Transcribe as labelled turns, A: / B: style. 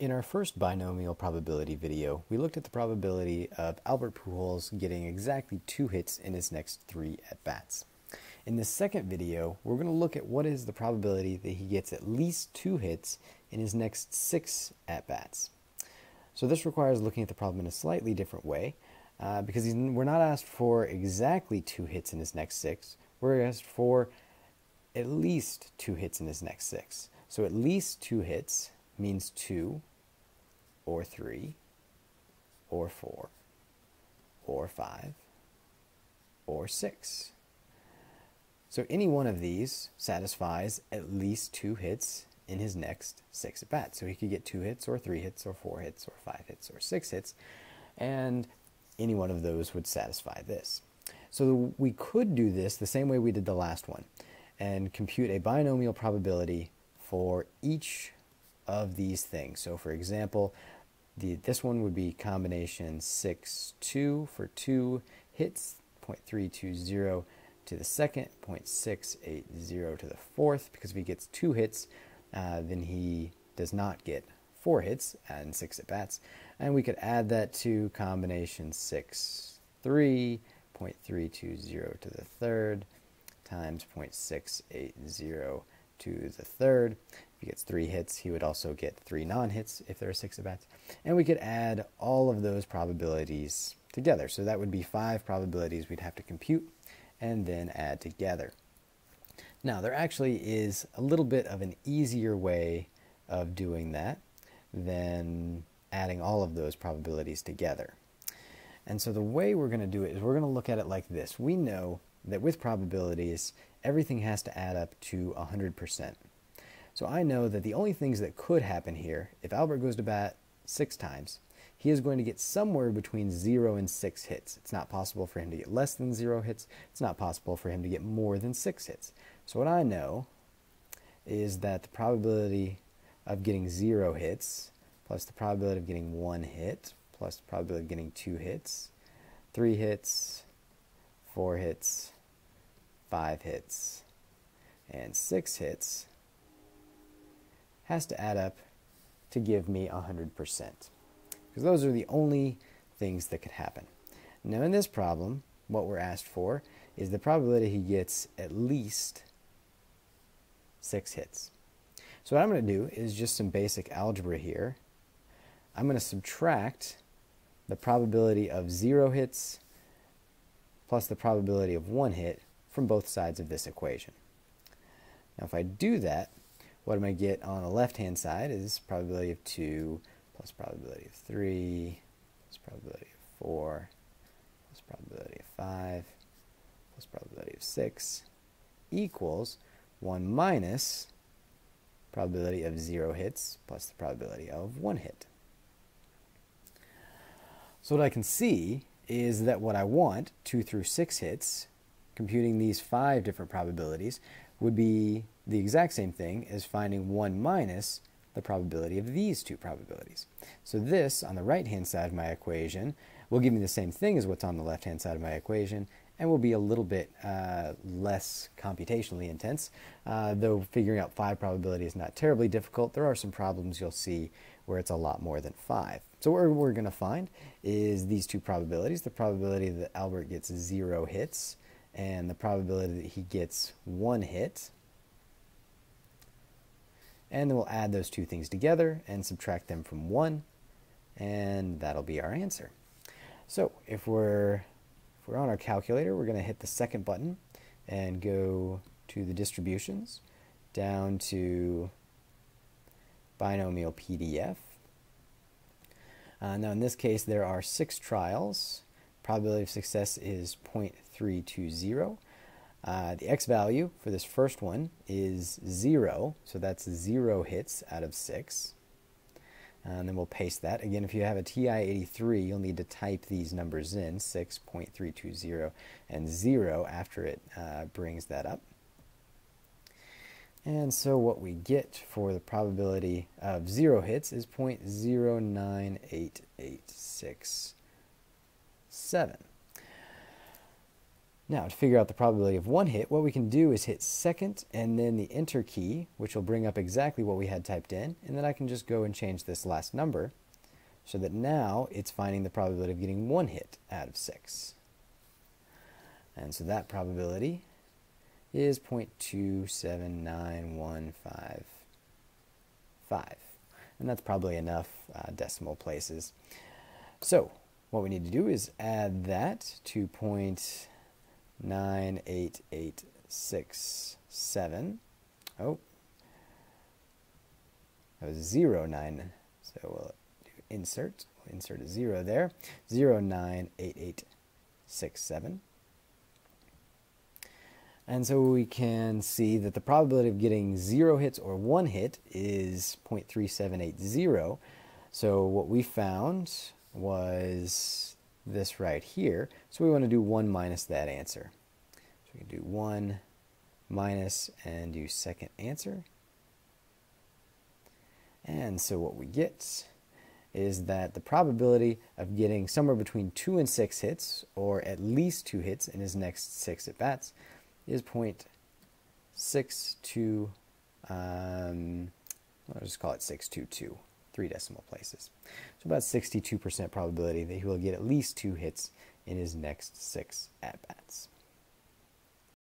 A: In our first binomial probability video, we looked at the probability of Albert Pujols getting exactly 2 hits in his next 3 at-bats. In this second video, we're going to look at what is the probability that he gets at least 2 hits in his next 6 at-bats. So this requires looking at the problem in a slightly different way, because we're not asked for exactly 2 hits in his next 6, we're asked for at least 2 hits in his next 6. So at least 2 hits means 2, or 3, or 4, or 5, or 6. So any one of these satisfies at least 2 hits in his next 6 at-bats. So he could get 2 hits, or 3 hits, or 4 hits, or 5 hits, or 6 hits, and any one of those would satisfy this. So we could do this the same way we did the last one, and compute a binomial probability for each of these things. So for example, this one would be combination 6-2 for 2 hits, 0.320 to the second, 0.680 to the fourth, because if he gets 2 hits, then he does not get 4 hits and 6 at-bats. And we could add that to combination 6-3, 0.320 to the third, times 0.680 to the third. If he gets 3 hits, he would also get 3 non-hits if there are 6 at-bats. And we could add all of those probabilities together. So that would be 5 probabilities we'd have to compute and then add together. Now, there actually is a little bit of an easier way of doing that than adding all of those probabilities together. And so the way we're going to do it is we're going to look at it like this. We know that with probabilities, everything has to add up to 100%. So I know that the only things that could happen here, if Albert goes to bat 6 times, he is going to get somewhere between 0 and 6 hits. It's not possible for him to get less than 0 hits. It's not possible for him to get more than 6 hits. So what I know is that the probability of getting 0 hits plus the probability of getting 1 hit plus the probability of getting 2 hits, 3 hits, 4 hits, 5 hits, and 6 hits has to add up to give me 100%. Because those are the only things that could happen. Now in this problem, what we're asked for is the probability he gets at least 6 hits. So what I'm going to do is just some basic algebra here. I'm going to subtract the probability of 0 hits plus the probability of 1 hit from both sides of this equation. Now if I do that, what I'm going to get on the left-hand side is probability of 2 plus probability of 3 plus probability of 4 plus probability of 5 plus probability of 6 equals 1 minus probability of 0 hits plus the probability of 1 hit. So what I can see is that what I want, 2 through 6 hits, computing these 5 different probabilities, would be the exact same thing as finding 1 minus the probability of these 2 probabilities. So this, on the right-hand side of my equation, will give me the same thing as what's on the left-hand side of my equation, and will be a little bit less computationally intense, though figuring out 5 probability is not terribly difficult. There are some problems you'll see where it's a lot more than 5. So what we're going to find is these 2 probabilities, the probability that Albert gets 0 hits, and the probability that he gets 1 hit. And then we'll add those 2 things together and subtract them from 1, and that'll be our answer. So if we're on our calculator, we're going to hit the second button and go to the distributions, down to binomial PDF. Now in this case there are 6 trials. Probability of success is 0.320. The x value for this first one is 0, so that's 0 hits out of 6. And then we'll paste that. Again, if you have a TI-83, you'll need to type these numbers in, 6.320 and 0 after it brings that up. And so what we get for the probability of 0 hits is 0.098867. Now, to figure out the probability of one hit, what we can do is hit second and then the enter key, which will bring up exactly what we had typed in, and then I can just go and change this last number so that now it's finding the probability of getting one hit out of 6. And so that probability is 0.279155. And that's probably enough decimal places. So what we need to do is add that to 0.98867. Oh, that was 09. So we'll do insert. We'll insert a 0 there. 098867. And so we can see that the probability of getting 0 hits or 1 hit is 0.3780. So what we found was this right here. So we want to do 1 minus that answer. So we can do 1 minus and do second answer. And so what we get is that the probability of getting somewhere between 2 and 6 hits, or at least 2 hits in his next 6 at-bats, is 0.62, I'll just call it 622, 3 decimal places. So about 62% probability that he will get at least 2 hits in his next 6 at-bats.